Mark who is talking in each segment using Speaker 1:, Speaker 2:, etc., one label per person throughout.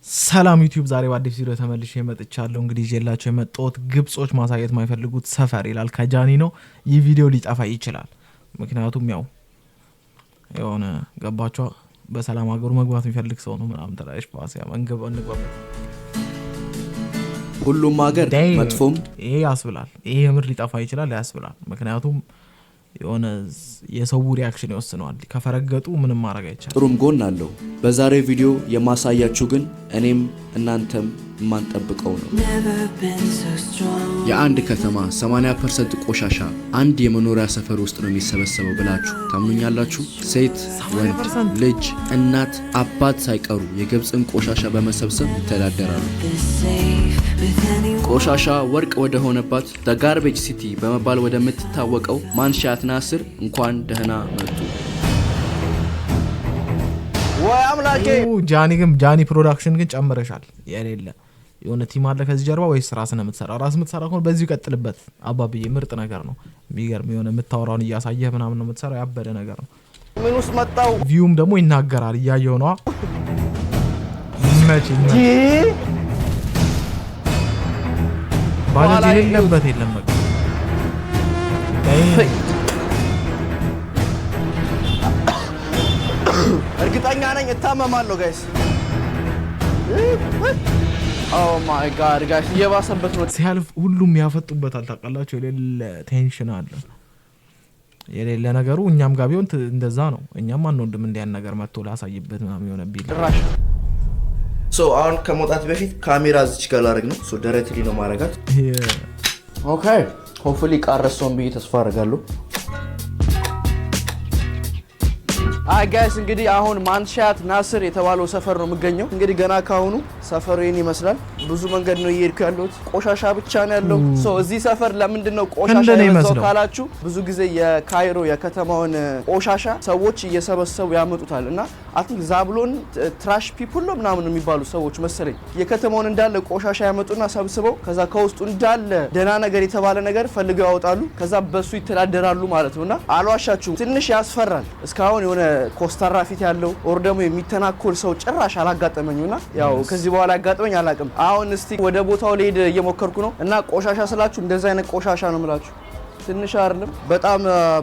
Speaker 1: ሰላም ዩቲዩብ ዛሬ በአዲስ ቪዲዮ ተመልሼ መጥቻለሁ። እንግዲህ ይዤላችሁ የመጣሁት ግብጾች ማሳየት የማይፈልጉት ሰፈር ይላል ከጃኒ ነው። ይህ ቪዲዮ ሊጠፋ ይችላል፣ ምክንያቱም ያው የሆነ ገባችሁ በሰላም ሀገሩ መግባት የሚፈልግ ሰው ነው ምናምን ተላሽ ፓሲያ መንገብ እንገባበት
Speaker 2: ሁሉም ሀገር መጥፎም
Speaker 1: ይሄ ያስብላል። ይሄ ምር ሊጠፋ ይችላል ያስብላል፣ ምክንያቱም የሆነ የሰው ሪአክሽን ይወስነዋል። ከፈረገጡ ምንም ማድረግ አይቻልም።
Speaker 2: ጥሩም ጎን አለው። በዛሬ ቪዲዮ የማሳያችሁ ግን እኔም እናንተም ማንጠብቀው ነው። የአንድ ከተማ 80% ቆሻሻ አንድ የመኖሪያ ሰፈር ውስጥ ነው የሚሰበሰበው ብላችሁ ታምኑኛላችሁ? ሴት፣ ወንድ፣ ልጅ፣ እናት፣ አባት ሳይቀሩ የግብፅን ቆሻሻ በመሰብሰብ ይተዳደራሉ። ቆሻሻ ወርቅ ወደ ሆነባት ጋርቤጅ ሲቲ በመባል ወደምትታወቀው ማንሻት ናስር እንኳን ደህና መጡ።
Speaker 3: ወይ አምላኬ!
Speaker 1: ጃኒ ፕሮዳክሽን ግን ጨምረሻል። የሌለ የሆነ ቲም አለ ከዚህ ጀርባ ወይስ ራስህ ነው የምትሰራ? ራስህ የምትሰራ ከሆነ በዚሁ ቀጥልበት አባብዬ፣ ምርጥ ነገር ነው። የሚገርም የሆነ የምታወራውን እያሳየህ ምናምን ነው የምትሰራው። ያበደ ነገር ነው።
Speaker 3: ምን ውስጥ መጣው?
Speaker 1: ቪውም ደግሞ ይናገራል። እያየው ነው መቼ ባለዚህ የለበት የለም በቃ
Speaker 3: እርግጠኛ ነኝ እታመማለሁ ጋይስ። ኦ ማይ ጋድ ጋይስ እየባሰበት ነው።
Speaker 1: ሲያልፍ ሁሉም ያፈጡበታል። ታውቃላችሁ የሌለ ቴንሽን አለ የሌለ ነገሩ። እኛም ጋር ቢሆን እንደዛ ነው። እኛም አንወድም እንዲያን ነገር መጥቶ ላሳይበት ምናምን የሆነ ቢል
Speaker 3: ራሽ አሁን ከመውጣት በፊት ካሜራ እዚች ጋር ላደርግ ነው። ዳይሬክትሊ ነው ማረጋት። ኦኬ ሆፕፉሊ ቃረሶን ብዬ ተስፋ አደርጋለሁ። አይ ጋይስ እንግዲህ አሁን ማንሻት ናስር የተባለው ሰፈር ነው የምገኘው። እንግዲህ ገና ካሁኑ ሰፈሩ ይሄን ይመስላል። ብዙ መንገድ ነው እየሄድኩ ያለሁት። ቆሻሻ ብቻ ነው ያለው። እዚህ ሰፈር ለምንድነው ቆሻሻ የበዛው ካላችሁ ብዙ ጊዜ የካይሮ የከተማውን ቆሻሻ ሰዎች እየሰበሰቡ ያመጡታል እና አይ ቲንክ ዛብሎን ትራሽ ፒፕል ነው ምናምን የሚባሉ ሰዎች መሰለኝ የከተማውን እንዳለ ቆሻሻ ያመጡና ሰብስበው ከዛ ከውስጡ እንዳለ ደህና ነገር የተባለ ነገር ፈልገው ያወጣሉ። ከዛ በሱ ይተዳደራሉ ማለት ነውና አልዋሻችሁም፣ ትንሽ ያስፈራል። እስካሁን የሆነ ኮስታራ ፊት ያለው ኦር ደግሞ የሚተናኮል ሰው ጭራሽ አላጋጠመኝና ያው ከዚህ በኋላ ያጋጠመኝ አላቅም። አሁን እስቲ ወደ ቦታው ልሄድ እየሞከርኩ ነው እና ቆሻሻ ስላችሁ እንደዛ አይነት ቆሻሻ ነው የምላችሁ። ትንሽ አይደለም በጣም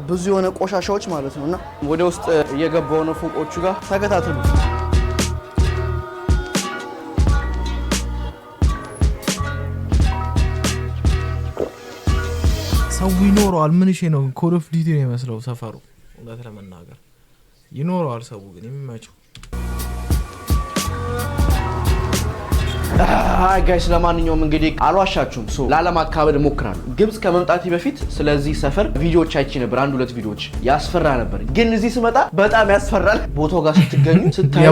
Speaker 3: ብዙ የሆነ ቆሻሻዎች ማለት ነውና ወደ ውስጥ እየገባው ነው። ፎቆቹ ጋር ተከታተሉ።
Speaker 1: ሰው ይኖረዋል። ምን እሺ ነው ኮል ኦፍ ዲዩቲ ነው የሚመስለው ሰፈሩ። እውነት ለመናገር ይኖረዋል ሰው ግን የሚመቸው።
Speaker 3: ጋይስ ለማንኛውም እንግዲህ አልዋሻችሁም ላለማካበድ እሞክራለሁ። ግብጽ ከመምጣቴ በፊት ስለዚህ ሰፈር ቪዲዮዎች አይቼ ነበር፣ አንድ ሁለት ቪዲዮዎች ያስፈራ ነበር። ግን እዚህ ስመጣ በጣም ያስፈራል። ቦታው ጋር ስትገኙ ስታዩ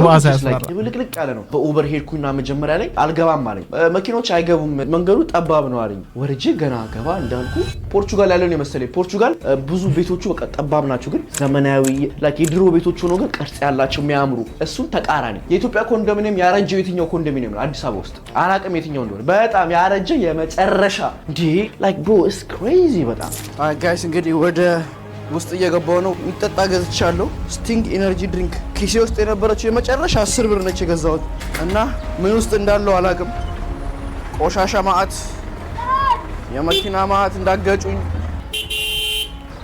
Speaker 3: ልቅልቅ ያለ ነው። በኡበር ሄድኩና መጀመሪያ ላይ አልገባም አለኝ። መኪኖች አይገቡም መንገዱ ጠባብ ነው አለኝ። ወርጄ ገና ገባ እንዳልኩ ፖርቹጋል ያለው ነው የመሰለኝ። ፖርቹጋል ብዙ ቤቶቹ በቃ ጠባብ ናቸው፣ ግን ዘመናዊ የድሮ ቤቶች ሆኖ ግን ቅርጽ ያላቸው የሚያምሩ። እሱን ተቃራኒ የኢትዮጵያ ኮንዶሚኒየም ያረጀው የትኛው ኮንዶሚኒየም ነው? አዲስ አበባ ውስጥ አላቅም የትኛው እንደሆነ። በጣም ያረጀ የመጨረሻ እንዴ ላይክ ብሮ ኢስ ክሬዚ በጣም። አይ ጋይስ እንግዲህ ወደ ውስጥ እየገባው ነው። የሚጠጣ ገዝቻለሁ። ስቲንግ ኢነርጂ ድሪንክ ኪሴ ውስጥ የነበረችው የመጨረሻ 10 ብር ነች የገዛሁት እና ምን ውስጥ እንዳለው አላቅም። ቆሻሻ ማአት፣ የመኪና ማአት እንዳጋጩኝ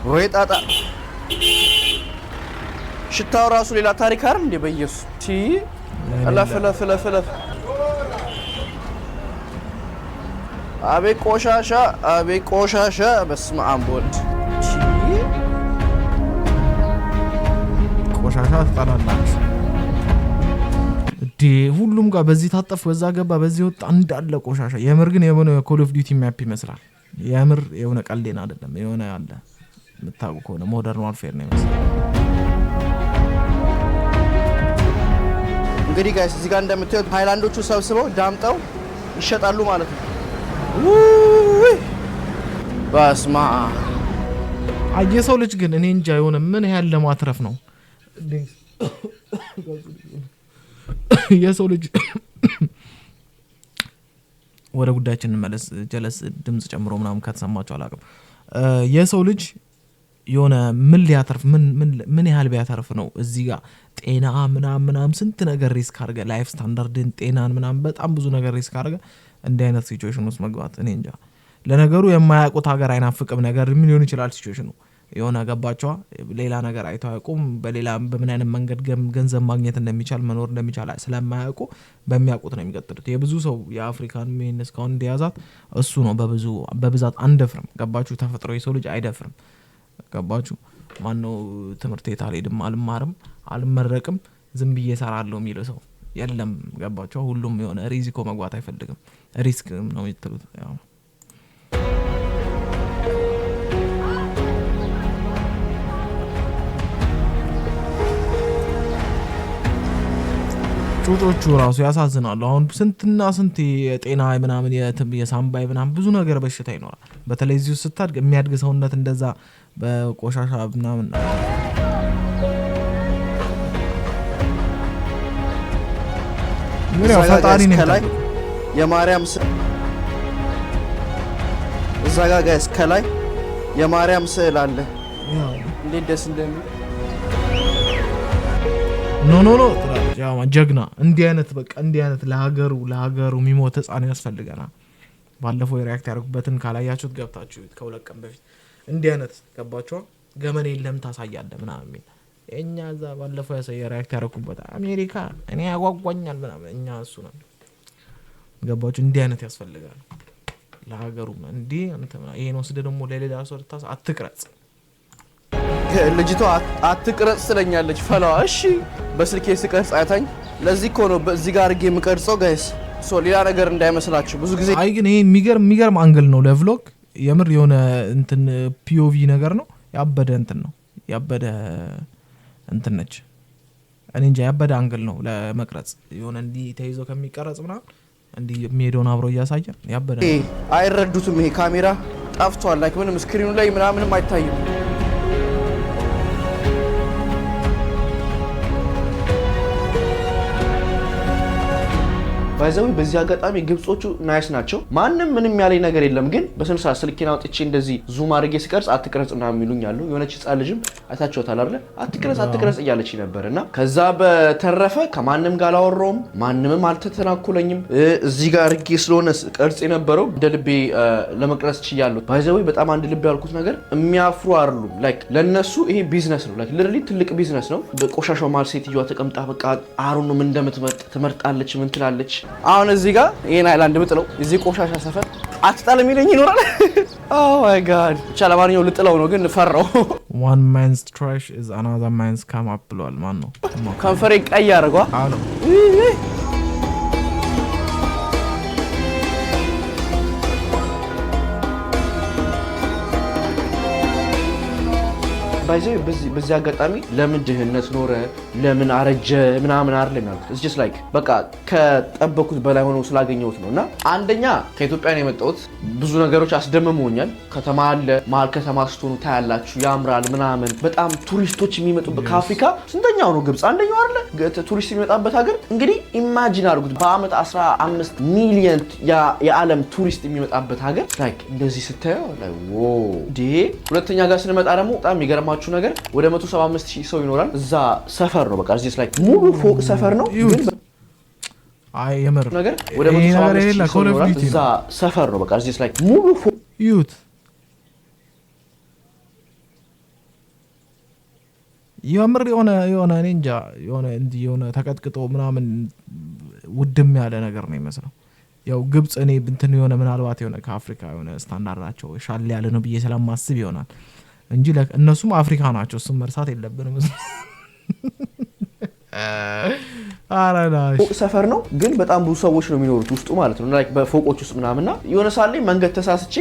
Speaker 3: ወይ ጣጣ። ሽታው ራሱ ሌላ ታሪክ አይደል እንዴ? በኢየሱስ ቲ ለፍለፍ አቤት ቆሻሻ፣ አቤት ቆሻሻ። በስመ አብ ወልድ።
Speaker 1: ቆሻሻ ትጠላላችሁ እንዴ? ሁሉም ጋር በዚህ ታጠፍ፣ በዛ ገባ፣ በዚህ ወጣ እንዳለ ቆሻሻ። የምር ግን የሆነ ኮል ኦፍ ዲዩቲ ማፕ ይመስላል። የምር የሆነ ቀልዴን አይደለም። የሆነ ያለ የምታውቁ ከሆነ ሞደርን ዋርፌር ነው ይመስላል።
Speaker 3: እንግዲህ ጋይስ እዚህ ጋር እንደምታዩት ሃይላንዶቹ ሰብስበው ዳምጠው ይሸጣሉ ማለት ነው። በስማ
Speaker 1: የሰው ልጅ ግን እኔ እንጃ የሆነ ምን ያህል ለማትረፍ ነው የሰው ልጅ። ወደ ጉዳያችን እንመለስ። ጀለስ ድምጽ ጨምሮ ምናምን ከተሰማችሁ አላውቅም። የሰው ልጅ የሆነ ምን ሊያተርፍ ምን ያህል ቢያተርፍ ነው እዚህ ጋር ጤና ምናምን ስንት ነገር ሪስክ አድርገ ላይፍ ስታንዳርድን ጤናን ምናምን በጣም ብዙ ነገር ሪስክ አድርገ እንዲህ አይነት ሲቹዌሽን ውስጥ መግባት እኔ እንጃ። ለነገሩ የማያውቁት ሀገር አይናፍቅም ነገር ምን ሊሆን ይችላል ሲቹዌሽኑ የሆነ ገባቸዋ ሌላ ነገር አይተው አያውቁም። በሌላ በምን አይነት መንገድ ገንዘብ ማግኘት እንደሚቻል መኖር እንደሚቻል ስለማያውቁ በሚያውቁት ነው የሚቀጥሉት። የብዙ ሰው የአፍሪካን ሜን እስካሁን እንደያዛት እሱ ነው በብዛት አንደፍርም። ገባችሁ? ተፈጥሮ የሰው ልጅ አይደፍርም። ገባችሁ? ማነው ትምህርት ቤት አልሄድም አልማርም አልመረቅም ዝም ብዬ እሰራለሁ የሚል ሰው የለም። ገባችሁ? ሁሉም የሆነ ሪስኮ መግባት አይፈልግም። ሪስክ ነው የሚጥሉት። ያው ጩጮቹ ራሱ ያሳዝናሉ። አሁን ስንትና ስንት የጤና ምናምን የሳምባይ ምናምን ብዙ ነገር በሽታ ይኖራል። በተለይ እዚሁ ስታድግ የሚያድግ ሰውነት እንደዛ በቆሻሻ ምናምን ምንያው ፈጣሪ ነው ከላይ
Speaker 3: የማርያም እዛ ጋር ጋይስ ከላይ የማርያም ስዕል አለ። እንዴት ደስ እንደሚል
Speaker 1: ኖ ያው ጀግና እንዲህ አይነት በቃ እንዲህ አይነት ለሀገሩ የሚሞት ህፃን ያስፈልገናል። ባለፈው ሪአክት ያደረጉበትን ካላያችሁት ገብታችሁ ከሁለት ቀን በፊት እንዲህ አይነት ገባችሁ ገመን የለም ታሳያለህ ምናምን የሚል እኛ እዛ ባለፈው ሪአክት ያደረጉበት አሜሪካ እኔ ያጓጓኛል ምናምን እኛ እሱ ነው ገባችሁ። እንዲህ አይነት ያስፈልጋል ለሀገሩ እንዲህ ይሄን ወስደ ደግሞ ለሌላ ሰው አትቅረጽ
Speaker 3: ልጅቷ አትቅረጽ ስለኛለች ፈላዋ። እሺ በስልኬ ስቀርጽ አይታኝ ለዚህ እኮ ነው በዚህ ጋር አድርጌ የምቀርጸው ጋይስ። ሌላ ነገር እንዳይመስላችሁ ብዙ ጊዜ
Speaker 1: አይ ግን ይሄ የሚገርም አንግል ነው ለቭሎግ የምር የሆነ እንትን ፒኦቪ ነገር ነው። ያበደ እንትን ነው ያበደ እንትን ነች። እኔ እንጃ ያበደ አንግል ነው ለመቅረጽ የሆነ እንዲህ ተይዞ ከሚቀረጽ ምናምን እንዲህ የሚሄደውን አብሮ እያሳየ ያበደ
Speaker 3: አይረዱትም። ይሄ ካሜራ ጠፍቷል። ላይክ ምንም ስክሪኑ ላይ ምናምንም አይታይም። ባይዘው በዚህ አጋጣሚ ግብጾቹ ናይስ ናቸው። ማንም ምንም ያለኝ ነገር የለም። ግን በስነ ስርዓት ስልኬን አውጥቼ እንደዚህ ዙም አድርጌ ስቀርጽ አትቅረጽና የሚሉኝ አሉ። የሆነች ህፃን ልጅም አይታችኋታል አይደል? አትቅረጽ እያለች ነበርና ከዛ በተረፈ ከማንም ጋር አላወራውም። ማንንም አልተተናኮለኝም። እዚህ ጋር አድርጌ ስለሆነ ቀርጽ የነበረው እንደ ልቤ ለመቅረጽ ችያለሁ። ባይዘው በጣም አንድ ልብ ያልኩት ነገር የሚያፍሩ አይደሉም። ላይክ ለነሱ ይሄ ቢዝነስ ነው። ላይክ ሊትራሊ ትልቅ ቢዝነስ ነው። በቆሻሻው ማል ሴትዮዋ ተቀምጣ በቃ አሩን ምን እንደምትመርጥ ትመርጣለች ምን ትላለች። አሁን እዚህ ጋር ይሄን አይላንድ ብጥለው እዚህ ቆሻሻ ሰፈር አትጣል የሚለኝ ይኖራል። ኦ ማይ ጋድ ብቻ ለማንኛውም ልጥለው ነው ግን ፈራው።
Speaker 1: one man's trash is another man's come up ብሏል። ማን ነው
Speaker 3: ከንፈሬ ቀይ አድርጓ
Speaker 1: አሎ ባይዘው በዚህ አጋጣሚ ለምን ድህነት ኖረ ለምን አረጀ ምናምን አይደለም ያልኩት። it's just like በቃ ከጠበቁት በላይ ሆኖ ስላገኘሁት ነውና አንደኛ ከኢትዮጵያ ነው የመጣሁት። ብዙ ነገሮች አስደምሞኛል። ከተማ አለ መሀል ከተማ ስትሆኑ ታያላችሁ ያምራል ምናምን። በጣም ቱሪስቶች የሚመጡበት ከአፍሪካ ስንተኛው ነው ግብጽ? አንደኛው አይደለ ቱሪስት የሚመጣበት ሀገር። እንግዲህ ኢማጂን አድርጉት በአመት 15 ሚሊዮን የዓለም ቱሪስት የሚመጣበት ሀገር like እንደዚህ ስታየው like wow ዲ ሁለተኛ ጋር ስንመጣ ደግሞ በጣም የሚገርማ ነገር ወደ 175,000 ሰው ይኖራል። እዛ ሰፈር ነው በቃ እዚህ ላይ ሙሉ ፎቅ ሰፈር ነው። ግን አይ የምር
Speaker 3: ነገር ወደ 175,000 ሰው ይኖራል። እዛ ሰፈር ነው በቃ እዚህ ላይ ሙሉ ፎቅ
Speaker 1: ዩት የምር የሆነ እኔ እንጃ የሆነ ተቀጥቅጦ ምናምን ውድም ያለ ነገር ነው የሚመስለው። ያው ግብጽ እኔ እንትን የሆነ ምናልባት የሆነ ከአፍሪካ የሆነ ስታንዳርዳቸው ሻል ያለ ነው ብዬ ስለማስብ ይሆናል እንጂ እነሱም አፍሪካ ናቸው። እሱም መርሳት የለብንም።
Speaker 3: ፎቅ ሰፈር ነው ግን በጣም ብዙ ሰዎች ነው የሚኖሩት ውስጡ ማለት ነው። ላይክ በፎቆች ውስጥ ምናምንና የሆነ ሳለ መንገድ ተሳስቼ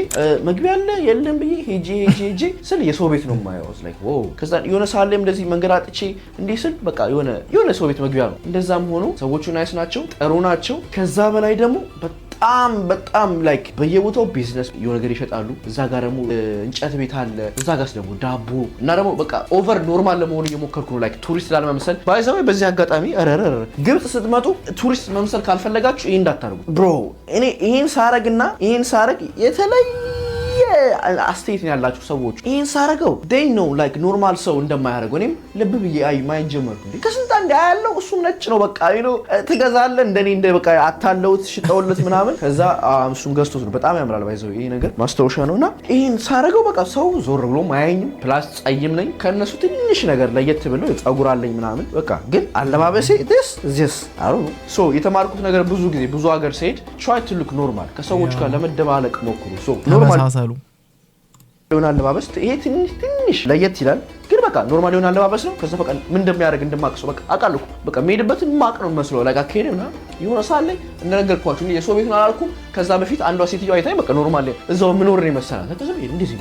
Speaker 3: መግቢያ አለ የለም ብዬ ሄጄ ስል የሰው ቤት ነው የማየው። ላይክ ዋው ከዛ የሆነ ሳለም እንደዚህ መንገድ አጥቼ እንዲህ ስል በቃ የሆነ ሰው ቤት መግቢያ ነው። እንደዛም ሆኖ ሰዎቹ ናይስ ናቸው፣ ጥሩ ናቸው። ከዛ በላይ ደግሞ በጣም ላይክ በየቦታው ቢዝነስ የሆነ ነገር ይሸጣሉ። እዛ ጋር ደግሞ እንጨት ቤት አለ። እዛ ጋር ደግሞ ዳቦ እና ደግሞ በቃ ኦቨር ኖርማል ለመሆን እየሞከርኩ ነው ላይክ ቱሪስት ላለመምሰል። ባይዘው በዚህ አጋጣሚ ግብጽ ስትመጡ ቱሪስት መምሰል ካልፈለጋችሁ ይሄን እንዳታርጉ ብሮ። እኔ ይሄን ሳረግ የተለየ አስተያየት ያላችሁ ሰዎች ይሄን ሳረገው they know like ኖርማል ሰው እንደማያደርገው እኔም ልብ ብዬ ማየት ጀመርኩ። ከስንት አንድ ያለው እሱም ነጭ ነው በቃ ነው ትገዛለህ እንደኔ እንደ በቃ አታለውት ሽጠውለት ምናምን ከዛ እሱም ገዝቶት ነው በጣም ያምራል ባይዘው ይሄ ነገር ማስታወሻ ነውና ይሄን ሳረገው በቃ ሰው ዞር ብሎ ማያየኝም ፕላስ ጸይም ነኝ ከነሱ ትንሽ ነገር ለየት ብለው ጸጉር አለኝ ምናምን በቃ ግን አለባበሴ this አሩ ሶ የተማርኩት ነገር ብዙ ጊዜ ብዙ ሀገር ሲሄድ try to look normal ከሰዎች ጋር ለመደባለቅ ሞክሩ ሶ ኖርማል የሆነ አለባበስ ይሄ ትንሽ ለየት ይላል ግን በቃ ኖርማል የሆነ አለባበስ ነው ከዛ በቃ ምን እንደሚያደርግ እንደማቅሰው በቃ አቃልኩ በቃ መሄድበትን ማቅ ነው መስሎ like አከሄደና የሆነ ሳለ እንደነገርኳችሁ የሶ ቤት ነው አላልኩም ከዛ በፊት አንዷ ሴትዮ አይታይ በቃ ኖርማል እዛው ምኖር ነው መሰላት ከዛ እንደዚህ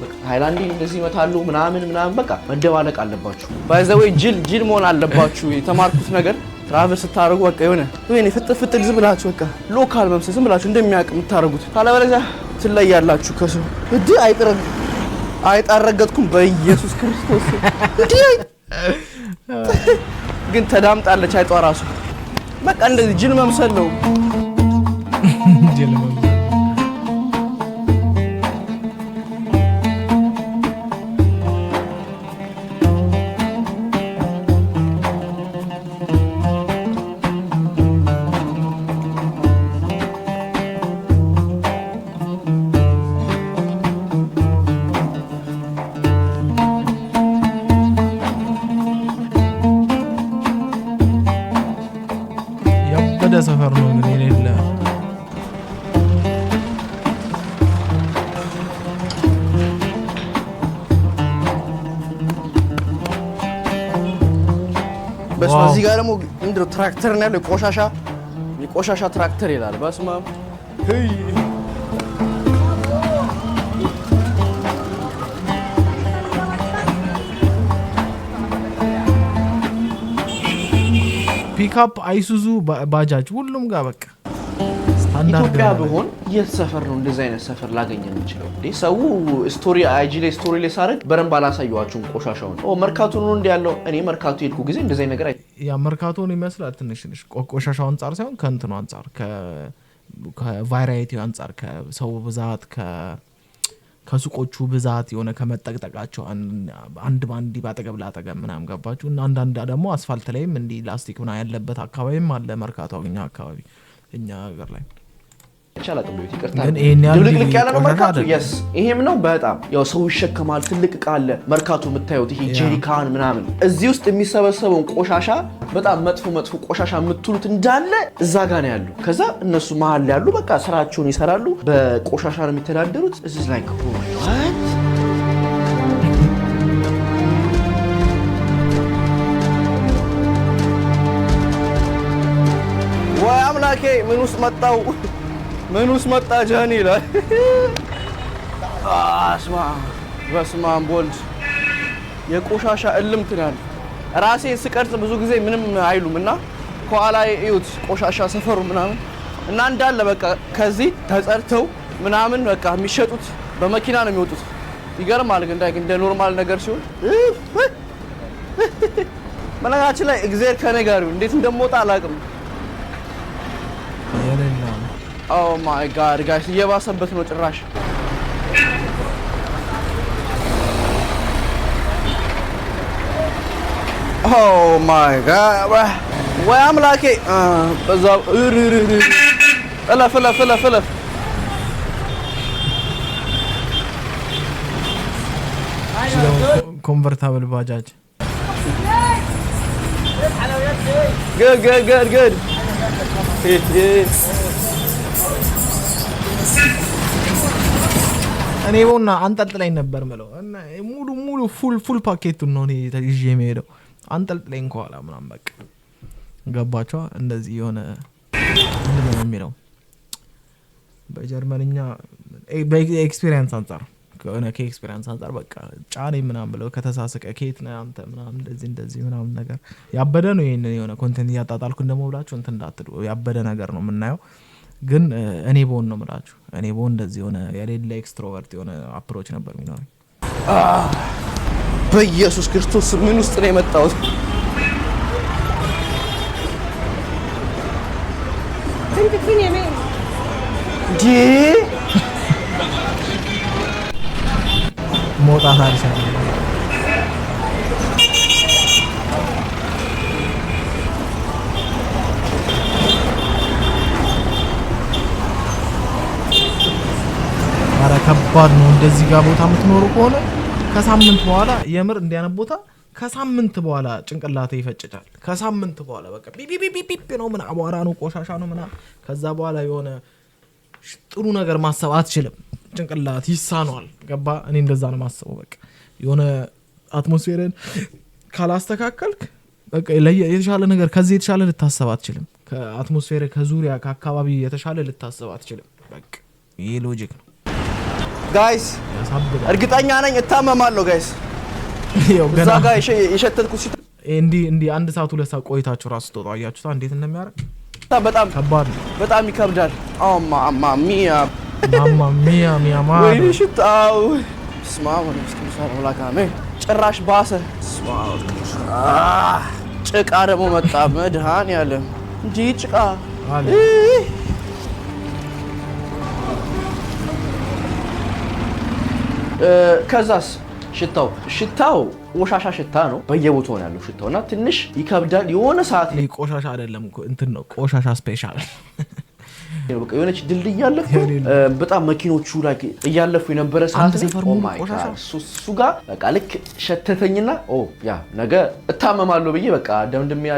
Speaker 3: በቃ ሃይላንድ እንደዚህ መታሉ ምናምን በቃ መደባለቅ አለባችሁ ባይ ዘ ዌይ ጅል መሆን አለባችሁ የተማርኩት ነገር ትራቨል ስታረጉ በቃ የሆነ ፍጥል ዝም ብላችሁ በቃ ሎካል መምሰል ዝም ብላችሁ እንደሚያውቅ የምታረጉት ካለበለዚያ ትለያላችሁ ከሰው እዲ አይጣረገጥኩም በኢየሱስ ክርስቶስ እዲ ግን ተዳምጣለች አይጧ ራሱ በቃ እንደዚህ ጅል መምሰል ነው ጅል መምሰል ሰፈር ነው ግን የሌለ በስመ እዚህ ጋር ደግሞ ምንድነው ትራክተር ነው ያለው የቆሻሻ ትራክተር ይላል በስመ ፒክአፕ አይሱዙ ባጃጅ ሁሉም ጋር በቃ ስታንዳርድ ኢትዮጵያ ቢሆን የሰፈር ነው እንደዚህ አይነት ሰፈር ላገኘ እንችላለን እንዴ ሰው ስቶሪ አይጂ ላይ ስቶሪ ላይ ሳረግ በረንብ አላሳየዋችሁም ቆሻሻውን መርካቶ ነው እንደ ያለው እኔ መርካቶ ሄድኩ ጊዜ እንደዚህ አይነት ነገር ያ መርካቶን ይመስላል ትንሽ ቆሻሻው አንፃር ሳይሆን ከእንትኑ አንፃር ከቫራይቲ አንፃር ከሰው ብዛት ከሱቆቹ ብዛት የሆነ ከመጠቅጠቃቸው አንድ ባንዲ ባጠገብ ላጠገብ ምናምን ገባችሁ እና አንዳንድ ደግሞ አስፋልት ላይም እንዲ ላስቲክ ምናምን ያለበት አካባቢም አለ መርካቶ አካባቢ እኛ ሀገር ላይ ይቻላል ጥብት ይቀርታል ድብልቅልቅ ያለ ነው መርካቶ yes ይሄም ነው በጣም ያው ሰው ይሸከማል ትልቅ ዕቃ አለ መርካቶ የምታዩት ይሄ ጄሪካን ምናምን እዚህ ውስጥ የሚሰበሰበው ቆሻሻ በጣም መጥፎ ቆሻሻ የምትሉት እንዳለ እዛ ጋር ነው ያሉ ከዛ እነሱ መሃል ላይ ያሉ በቃ ስራቸውን ይሰራሉ በቆሻሻ ነው የሚተዳደሩት this is like what ወይ አምላኬ ምን ውስጥ መጣ ጃኒ ይላል በስመ አብ ወልድ የቆሻሻ እልምት ነው ራሴን ስቀርጽ ብዙ ጊዜ ምንም አይሉምና ከኋላ እዩት ቆሻሻ ሰፈሩ ምናምን እና እንዳለ በቃ ከዚህ ተጸርተው ምናምን በቃ የሚሸጡት በመኪና ነው የሚወጡት ይገርማል ግን እንደ ኖርማል ነገር ሲሆን መናጋችን ላይ እግዚአብሔር ከኔ ጋር ነው እንዴት እንደምወጣ አላውቅም Oh my god guys እየባሰበት ነው ጭራሽ Oh my god ወይ አምላኬ በዛው እለፍ ኮንቨርታብል ባጃጅ good እኔ ቦና አንጠልጥለኝ ነበር ማለት እና ሙሉ ፉል ፓኬት ነው እኔ ይዤ የምሄደው አንጠልጥለኝ እንኳን ምናምን በቃ ገባቸው እንደዚህ የሆነ ምንድነው የሚለው በጀርመንኛ በኤክስፒሪየንስ አንፃር ከሆነ ከኤክስፒሪየንስ አንፃር በቃ ጫኔ ምናምን ብለው ከተሳሰቀ ኬት ነው አንተ ምናምን እንደዚህ ምናምን ነገር ያበደ ነው ይሄን የሆነ ኮንቴንት ያጣጣልኩ እንደሞብላችሁ እንትን እንዳትሉ ያበደ ነገር ነው የምናየው ግን እኔ ቦን ነው ማለት እኔ ቦን እንደዚህ ሆነ ያሌለ ኤክስትሮቨርት የሆነ አፕሮች ነበር የሚኖር በኢየሱስ ክርስቶስ ምን ውስጥ ነው የመጣው እንዴ
Speaker 1: መውጣት አልቻለም። ኧረ ከባድ ነው እንደዚህ ጋር ቦታ የምትኖሩ ከሆነ ከሳምንት በኋላ የምር እንዲያነብ ቦታ ከሳምንት በኋላ ጭንቅላቴ ይፈጭጫል። ከሳምንት በኋላ በቃ ቢቢቢቢቢ ነው ምን አቧራ ነው ቆሻሻ ነው ምናምን። ከዛ በኋላ የሆነ ጥሩ ነገር ማሰብ አትችልም። ጭንቅላት ይሳኗል። ገባ? እኔ እንደዛ ነው ማሰበው። በቃ የሆነ አትሞስፌርን ካላስተካከልክ በቃ የተሻለ ነገር ከዚህ የተሻለ ልታሰብ አትችልም። ከአትሞስፌር ከዙሪያ ከአካባቢ የተሻለ ልታሰብ አትችልም። በቃ ይሄ ሎጂክ ነው
Speaker 3: ጋይስ። እርግጠኛ ነኝ እታመማለሁ ጋይስ። እዛ ጋር የሸተትኩት
Speaker 1: እንዲ አንድ ሰዓት 2 ሰዓት ቆይታችሁ ራሱ ተወጣ አያችሁታ እንዴት እንደሚያረግ
Speaker 3: በጣም
Speaker 1: ከባድ ነው።
Speaker 3: በጣም ይከብዳል። ማማ ሚያ
Speaker 1: ወይ
Speaker 3: ሽታው ስማው ነው ስማው ላካሜ ጭራሽ ባሰ። ጭቃ ደግሞ መጣ። መድኃኒዓለም እንጂ ጭቃ
Speaker 1: አለ።
Speaker 3: ከዛስ ሽታው ቆሻሻ ሽታ ነው። በየቦታው ነው ያለው ሽታውና ትንሽ ይከብዳል። የሆነ ሰዓት
Speaker 1: ላይ ቆሻሻ አይደለም እንትን ነው ቆሻሻ ስፔሻል
Speaker 3: በቃ የሆነች ድልድይ እያለፉ በጣም መኪኖቹ ላይ እያለፉ የነበረ ሰዓት እሱ ጋር በቃ ልክ ሸተተኝና ያ ነገ እታመማለሁ ብዬ በቃ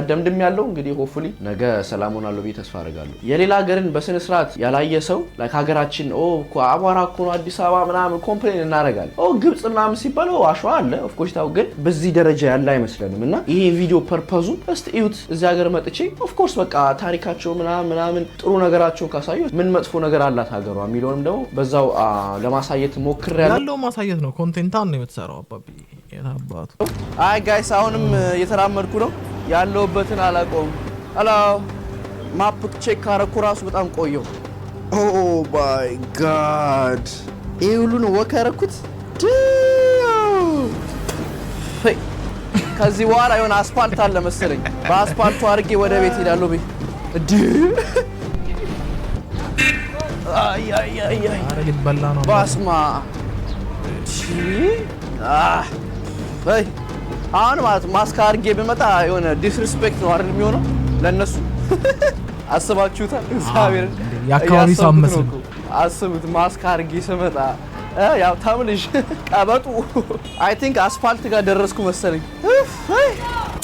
Speaker 3: ደምድም ያለው እንግዲህ ሆፕፉሊ ነገ ሰላም ሆናለሁ ብዬ ተስፋ አደርጋለሁ። የሌላ ሀገርን በስነ ስርዓት ያላየ ሰው ላይክ ሀገራችን አቧራ እኮ ነው አዲስ አበባ ምናምን ኮምፕሌን እናደርጋለን። ግብጽ ምናምን ሲባል አሸዋ አለ ኦፍ ኮርስ ታው ግን በዚህ ደረጃ ያለ አይመስለንም። እና ይሄ ቪዲዮ ፐርፐዙ እስቲ እዩት። እዚህ ሀገር መጥቼ ኦፍ ኮርስ በቃ ታሪካቸው ምናምን ጥሩ ነገራቸው ካሳዩ ምን መጥፎ ነገር አላት ሀገሯ የሚለውንም ደግሞ በዛው ለማሳየት ሞክሬያለሁ።
Speaker 1: ያለው ማሳየት ነው። ኮንቴንታን ነው የምትሰራው አባቢ የታባቱ።
Speaker 3: አይ ጋይስ አሁንም እየተራመድኩ ነው ያለውበትን አላቆም። ሄሎ ማፕ ቼክ ካረኩ ራሱ በጣም ቆየው። ኦ ማይ ጋድ ይሄ ሁሉ ነው ወክ ያረኩት። ከዚህ በኋላ የሆነ አስፋልት አለ መሰለኝ። በአስፋልቱ አድርጌ ወደ ቤት ሄዳለሁ።
Speaker 1: አረ ሊበላ ነው
Speaker 3: ባስማ አሁን ማለት ማስክ አድርጌ ብመጣ የሆነ ዲስሪስፔክት ነው አይደል የሚሆነው ለነሱ። አስባችሁታል? እግዚአብሔር
Speaker 1: ያካባቢ ሳምመስል
Speaker 3: አስቡት። ማስክ አድርጌ ስመጣ ያው ታምልሽ ቀበጡ። አይ ቲንክ አስፋልት ጋር ደረስኩ መሰለኝ።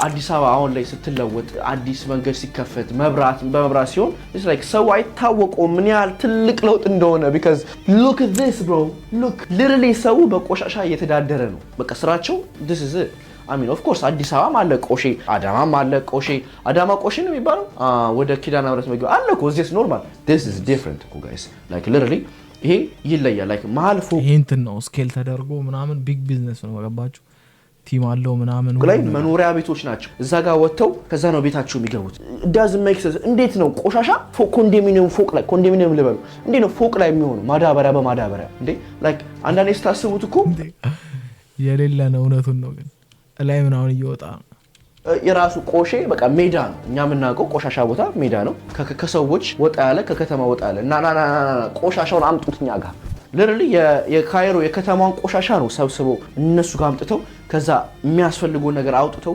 Speaker 3: አዲስ አበባ አሁን ላይ ስትለወጥ አዲስ መንገድ ሲከፈት በመብራት ሲሆን it's like ሰው አይታወቀውም ምን ያህል ትልቅ ለውጥ እንደሆነ because look at this bro look literally ሰው በቆሻሻ እየተዳደረ ነው። በቃ ስራቸው this is it I mean of course አዲስ አበባ አለ ቆሼ፣ አዳማም አለ ቆሼ። አዳማ ቆሼ ነው የሚባለው ወደ ኪዳነ ምሕረት መግቢያ አለ እኮ this normal this is different እኮ guys like literally ይሄ ይለያል። like መሀል ፎቅ
Speaker 1: ይሄ እንትን ነው ስኬል ተደርጎ ምናምን ቢግ ቢዝነስ ነው ገባችሁ። ቲም አለው ምናምን
Speaker 3: ላይ መኖሪያ ቤቶች ናቸው። እዛ ጋር ወጥተው ከዛ ነው ቤታቸው የሚገቡት። doesn't make sense። እንዴት ነው ቆሻሻ ኮንዶሚኒየም ፎቅ ላይ ኮንዶሚኒየም ልበሉ እንዴት ነው ፎቅ ላይ የሚሆነው? ማዳበሪያ በማዳበሪያ እንዴ like አንዳንዴ ስታስቡት እኮ
Speaker 1: የሌለ ነው። እውነቱን ነው ግን ላይ ምናምን እየወጣ
Speaker 3: የራሱ ቆሼ በቃ ሜዳ ነው። እኛ የምናውቀው ቆሻሻ ቦታ ሜዳ ነው። ከሰዎች ወጣ ያለ ከከተማ ወጣ ያለ እና ቆሻሻውን አምጡት እኛ ጋር ለርሊ የካይሮ የከተማውን ቆሻሻ ነው ሰብስበው እነሱ ጋር አምጥተው ከዛ የሚያስፈልገው ነገር አውጥተው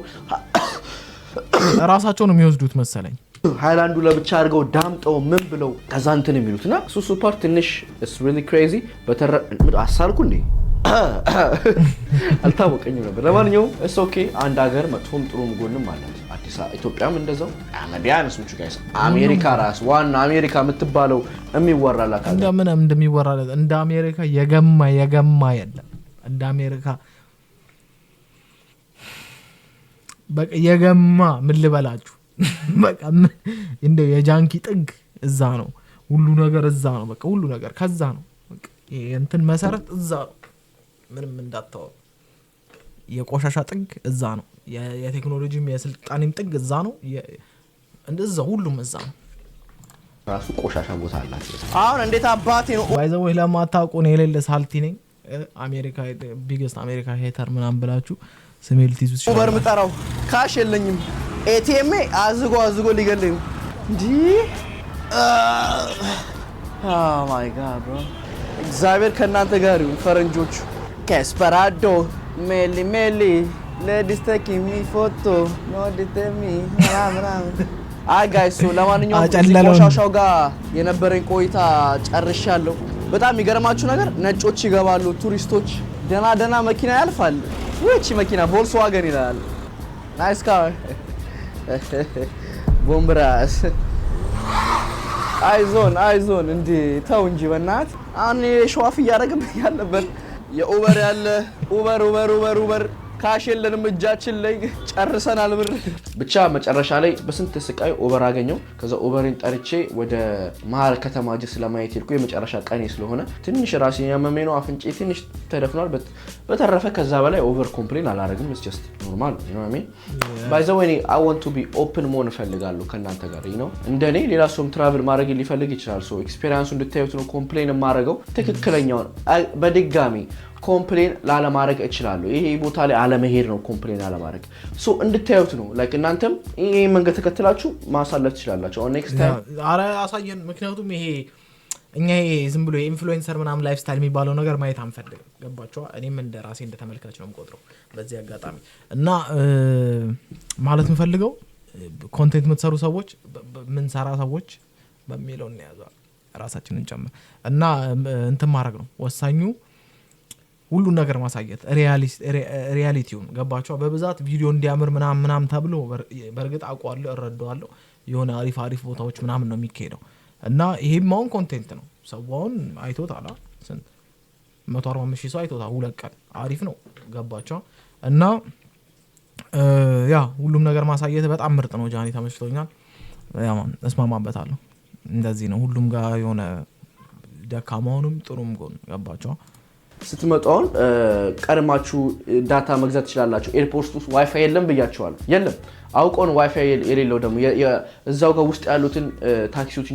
Speaker 1: ራሳቸው ነው የሚወስዱት መሰለኝ።
Speaker 3: ሃይላንዱ ለብቻ አድርገው ዳምጠው ምን ብለው ከዛ እንትን የሚሉትና እሱ ሱፐር ትንሽ it's really crazy። አሳልኩ እንዴ አልታወቀኝም ነበር። ለማንኛውም it's okay። አንድ ሀገር መጥፎም ጥሩም ጎንም አላት። አዲስ ኢትዮጵያም እንደዛው አመዲያንስ ምቹ ጋይስ አሜሪካ ራስ ዋና አሜሪካ የምትባለው የሚወራላት
Speaker 1: እንደምን እንደሚወራላት እንደ አሜሪካ የገማ የለም። እንደ አሜሪካ በቃ የገማ ምን ልበላችሁ በቃ እንደ የጃንኪ ጥግ እዛ ነው። ሁሉ ነገር እዛ ነው። በቃ ሁሉ ነገር ከዛ ነው። በቃ እንትን መሰረት እዛ ነው። ምንም እንዳታው የቆሻሻ ጥግ እዛ ነው። የቴክኖሎጂም የስልጣኔም ጥግ እዛ ነው። እንደዛ ሁሉም እዛ ነው።
Speaker 3: ራሱ ቆሻሻ ቦታ አላችሁ። አሁን እንዴት አባቴ ነው
Speaker 1: ባይዘው ለማታውቁ ነው የሌለ ሳልቲ ነኝ። አሜሪካ ቢግስት አሜሪካ ሄተር ምናምን ብላችሁ ስሜል ትይዙት
Speaker 3: ኡበር ምጠራው ካሽ የለኝም። ኤቲኤም አዝጎ ሊገለኝ እንዴ ኦ ማይ ጋድ ብሮ እግዚአብሔር ከናንተ ጋር ይሁን። ፈረንጆቹ Kesperado, Meli, ladies taking me photo, no detain me. አይ ጋይስ ለማንኛውም ቆሻሻው ጋር የነበረኝ ቆይታ ጨርሻለሁ። በጣም የሚገርማችሁ ነገር ነጮች ይገባሉ፣ ቱሪስቶች ደና መኪና ያልፋል። ወጪ መኪና ቮልክስዋገን ይላል። ናይስ ካር ቦምብራስ። አይዞን እንዴ ተው እንጂ በእናትህ። አሁን ሸዋፍ እያደረግን ያለበት የኡበር ያለ ኡበር ካሽ የለንም እጃችን ላይ ጨርሰናል ብር። ብቻ መጨረሻ ላይ በስንት ስቃይ ኡበር አገኘው። ከዛ ኡበርን ጠርቼ ወደ መሀል ከተማ ጅስ ለማየት ሄድኩ። የመጨረሻ ቀኔ ስለሆነ ትንሽ ራሴን ያመመኝ ነው፣ አፍንጬ ትንሽ ተደፍኗል። በተረፈ ከዛ በላይ ኦቨር ኮምፕሌን አላደርግም። it's just normal you know what I mean by the way I want to be open መሆን እፈልጋለሁ ከእናንተ ጋር you know እንደኔ ሌላ ሰውም ትራቭል ማድረግ ሊፈልግ ይችላል። ሶ ኤክስፒሪየንሱ እንድታዩት ነው ኮምፕሌን የማደርገው። ትክክለኛውን በድጋሚ ኮምፕሌን ላለማድረግ እችላለሁ። ይሄ ቦታ ላይ አለመሄድ ነው ኮምፕሌን አለማድረግ። ሶ እንድታዩት ነው ላይክ እናንተም ይሄ መንገድ ተከትላችሁ ማሳለፍ ትችላላችሁ። on next time
Speaker 1: አረ አሳየን። ምክንያቱም ይሄ እኛ ይሄ ዝም ብሎ ኢንፍሉዌንሰር ምናምን ላይፍ ስታይል የሚባለው ነገር ማየት አንፈልግም። ገባችሁ? እኔም እንደ ራሴ እንደ ተመልካች ነው የምቆጥረው በዚህ አጋጣሚ እና ማለት የምፈልገው ኮንቴንት የምትሰሩ ሰዎች ምን ሰራ ሰዎች በሚለው እንያዘው ራሳችንን ጨምር እና እንትን ማድረግ ነው ወሳኙ። ሁሉን ነገር ማሳየት ሪያሊቲውን ገባችሁ? በብዛት ቪዲዮ እንዲያምር ምናምን ተብሎ በርግጥ አውቀዋለሁ እረዳዋለሁ። የሆነ አሪፍ ቦታዎች ምናምን ነው የሚካሄደው እና ይሄም አሁን ኮንቴንት ነው። ሰውን አይቶታል። ስንት 145,000 ሰው አይቶታል። 2 ቀን አሪፍ ነው። ገባችሁ? እና ያ ሁሉም ነገር ማሳየት በጣም ምርጥ ነው። ጃኒ ተመችቶኛል። ያ ማን እስማማበታለሁ። እንደዚህ ነው ሁሉም ጋር የሆነ ደካማውንም ጥሩም ጎን ገባችሁ?
Speaker 3: ስትመጣውን ቀድማችሁ ዳታ መግዛት ትችላላችሁ። ኤርፖርት ውስጥ ዋይፋይ የለም ብያችኋለሁ። የለም አውቆን ዋይፋይ የሌለው ደግሞ እዛው ጋር ውስጥ ያሉትን ታክሲዎች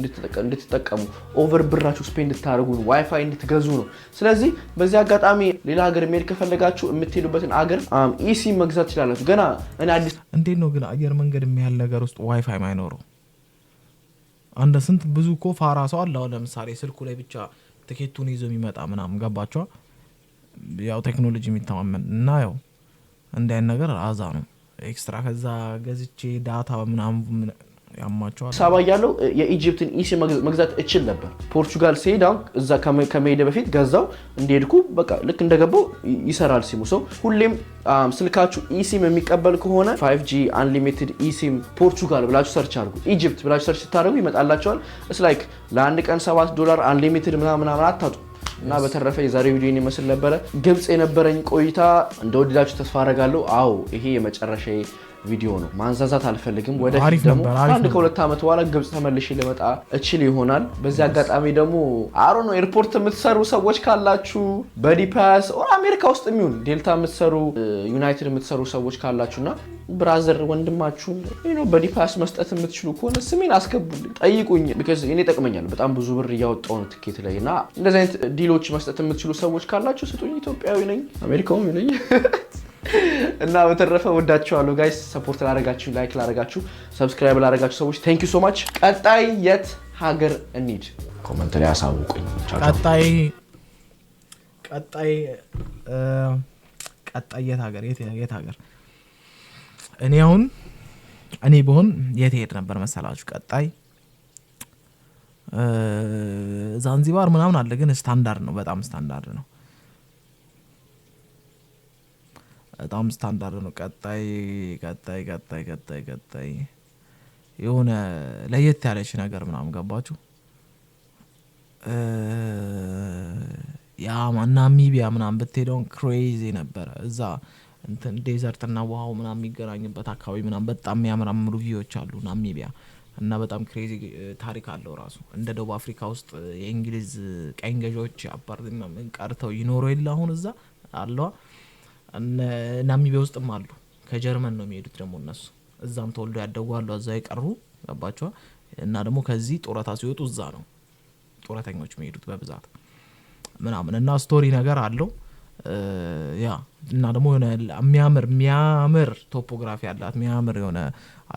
Speaker 3: እንድትጠቀሙ ኦቨር ብራችሁ ስፔንድ እንድታደርጉ ዋይፋይ እንድትገዙ ነው። ስለዚህ በዚህ አጋጣሚ ሌላ ሀገር መሄድ ከፈለጋችሁ የምትሄዱበትን ሀገር ኢሲ መግዛት ትችላላችሁ። ገና እኔ አዲስ
Speaker 1: እንዴት ነው ግን አየር መንገድ የሚያል ነገር ውስጥ ዋይፋይ ማይኖረው? አንደ ስንት ብዙ እኮ ፋራ ሰው አለ። ለምሳሌ ስልኩ ላይ ብቻ ትኬቱን ይዞ የሚመጣ ምናምን ገባችሁ? ያው ቴክኖሎጂ የሚተማመን እና ያው እንደ ነገር አዛ ነው ኤክስትራ ከዛ ገዝቼ ዳታ ምናምን ያማቸዋል።
Speaker 3: ሳባ ያለው የኢጂፕትን ኢሲ መግዛት እችል ነበር። ፖርቹጋል ሲሄዳው እዛ ከመሄድ በፊት ገዛው እንደሄድኩ በቃ ልክ እንደገባው ይሰራል ሲሙ። ሰው ሁሌም ስልካችሁ ኢሲም የሚቀበል ከሆነ 5G አንሊሚትድ ኢሲም ፖርቹጋል ብላችሁ ሰርች አድርጉ። ኢጂፕት ብላችሁ ሰርች ስታደርጉ ይመጣላችኋል። it's like ለአንድ ቀን $7 አንሊሚትድ ምናምን አታጡ። እና በተረፈ የዛሬው ቪዲዮ ይመስል ነበረ። ግብጽ የነበረኝ ቆይታ እንደወደዳችሁ ተስፋ አደርጋለሁ። አዎ ይሄ የመጨረሻ ቪዲዮ ነው። ማንዛዛት አልፈልግም። ወደፊት ደግሞ አንድ ከ2 ዓመት በኋላ ግብጽ ተመልሼ ልመጣ እችል ይሆናል። በዚህ አጋጣሚ ደግሞ አሮ ነው ኤርፖርት የምትሰሩ ሰዎች ካላችሁ በዲፓስ ኦር አሜሪካ ውስጥ የሚሆን ዴልታ የምትሰሩ ዩናይትድ የምትሰሩ ሰዎች ካላችሁና ብራዘር ወንድማችሁን በዲፓስ መስጠት የምትችሉ ከሆነ ስሜን አስገቡልኝ፣ ጠይቁኝ። because እኔ ጠቅመኛል በጣም ብዙ ብር እያወጣው ነው ትኬት ላይ እና እንደዚህ አይነት ዲሎች መስጠት የምትችሉ ሰዎች ካላችሁ ስጡኝ። ኢትዮጵያዊ ነኝ፣ አሜሪካውም ነኝ። እና በተረፈ ወዳችኋለሁ ጋይስ። ሰፖርት ላደረጋችሁ፣ ላይክ ላደረጋችሁ፣ ሰብስክራይብ ላደረጋችሁ ሰዎች ቴንክ ዩ ሶ ማች። ቀጣይ የት ሀገር እንሂድ ኮሜንት ላይ አሳውቁኝ። ቀጣይ የት ሀገር እኔ በሆን የት ሄድ ነበር መሰላችሁ? ቀጣይ ዛንዚባር ምናምን አለ፣ ግን ስታንዳርድ ነው፣ በጣም ስታንዳርድ ነው። ቀጣይ የሆነ ለየት ያለች ነገር ምናምን ገባችሁ? ያ ናሚቢያ ምናምን ብትሄደው ክሬዚ ነበረ። እዛ እንትን ዴዘርትና ውሃው ምናምን የሚገናኝበት አካባቢ ምናምን በጣም የሚያምራምሩ ቪዎች አሉ ናሚቢያ እና በጣም ክሬዚ ታሪክ አለው ራሱ። እንደ ደቡብ አፍሪካ ውስጥ የእንግሊዝ ቀኝ ገዢዎች አፓርትመንት ቀርተው ይኖሩ የለ አሁን እዛ አለዋ። ናሚቢያ ውስጥም አሉ። ከጀርመን ነው የሚሄዱት ደግሞ እነሱ እዛም ተወልዶ ያደጉ አሉ፣ እዛ የቀሩ ገባቸው። እና ደግሞ ከዚህ ጡረታ ሲወጡ እዛ ነው ጡረተኞች የሚሄዱት በብዛት ምናምን እና ስቶሪ ነገር አለው ያ። እና ደግሞ የሆነ የሚያምር ቶፖግራፊ አላት፣ የሚያምር የሆነ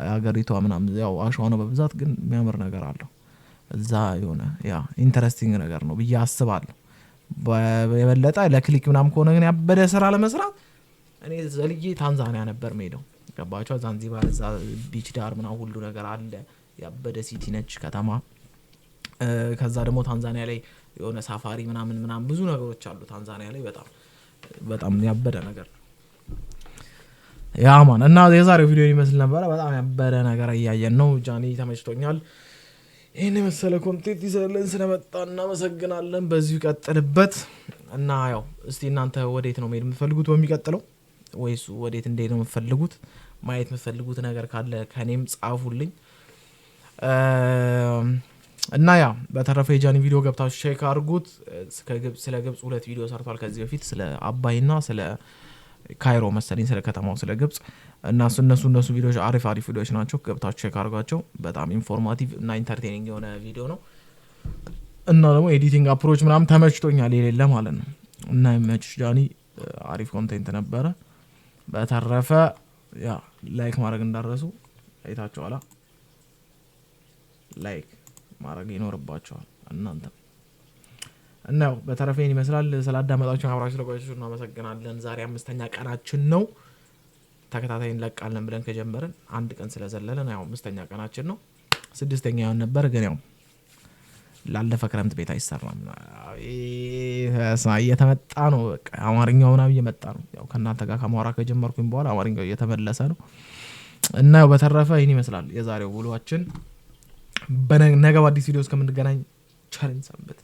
Speaker 3: ሀገሪቷ ምናምን ያው አሸዋ ነው በብዛት፣ ግን የሚያምር ነገር አለው እዛ። የሆነ ያ ኢንተረስቲንግ ነገር ነው ብዬ አስባለሁ።
Speaker 1: የበለጠ ለክሊክ ምናምን ከሆነ ግን ያበደ ስራ ለመስራት እኔ ዘልዬ ታንዛኒያ ነበር የምሄደው። ገባችሁ? ዛንዚባር እዛ ቢች ዳር ምናምን ሁሉ ነገር አለ። ያበደ ሲቲ ነች ከተማ። ከዛ ደግሞ ታንዛኒያ ላይ የሆነ ሳፋሪ ምናምን ብዙ ነገሮች አሉ ታንዛኒያ ላይ በጣም ያበደ ነገር ያ ማን እና የዛሬው ቪዲዮ ይመስል ነበር። በጣም ያበደ ነገር እያየን ነው። ጃኒ ተመችቶኛል። ይሄን መሰለ ኮንቴንት ይዘልን ስለመጣ እናመሰግናለን። በዚሁ ቀጥልበት እና ያው እስቲ እናንተ ወዴት ነው መሄድ የምትፈልጉት በሚቀጥለው ወይስ ወዴት እንዴት ነው የምትፈልጉት? ማየት የምትፈልጉት ነገር ካለ ከኔም ጻፉልኝ። እና ያ በተረፈ የጃኒ ቪዲዮ ገብታችሁ ቼክ አድርጉት። ስለ ግብጽ 2 ቪዲዮ ሰርቷል ከዚህ በፊት ስለ አባይና ስለ ካይሮ መሰለኝ ስለ ከተማው ስለ ግብጽ እና እነሱ ቪዲዮዎች አሪፍ ቪዲዮዎች ናቸው። ገብታችሁ ቼክ አድርጓቸው። በጣም ኢንፎርማቲቭ እና ኢንተርቴኒንግ የሆነ ቪዲዮ ነው እና ደግሞ ኤዲቲንግ አፕሮች ምናምን ተመችቶኛል የሌለ ማለት ነው። እና ይመችሽ ጃኒ፣ አሪፍ ኮንቴንት ነበረ። በተረፈ ያ ላይክ ማድረግ እንዳረሱ አይታችኋላ። ላይክ ማድረግ ይኖርባችኋል እናንተ እና ያው በተረፈ ይሄን ይመስላል። ስላዳመጣችሁ አብራችሁ ስለቆያችሁ እናመሰግናለን። ዛሬ 5ኛ ቀናችን ነው። ተከታታይ እንለቃለን ብለን ከጀመረን 1 ቀን ስለዘለለን ያው 5ኛ ቀናችን ነው። 6ኛ ይሆን ነበር ግን ያው ላለፈ ክረምት ቤት አይሰራም። እየተመጣ ነው። በቃ አማርኛው ምናምን እየመጣ ነው። ያው ከእናንተ ጋር ከማውራት ከጀመርኩኝ በኋላ አማርኛው እየተመለሰ ነው እና ያው በተረፈ ይሄን ይመስላል የዛሬው ውሏችን። በነገ በአዲስ ቪዲዮ እስከምንገናኝ ቸር ሰንብቱ።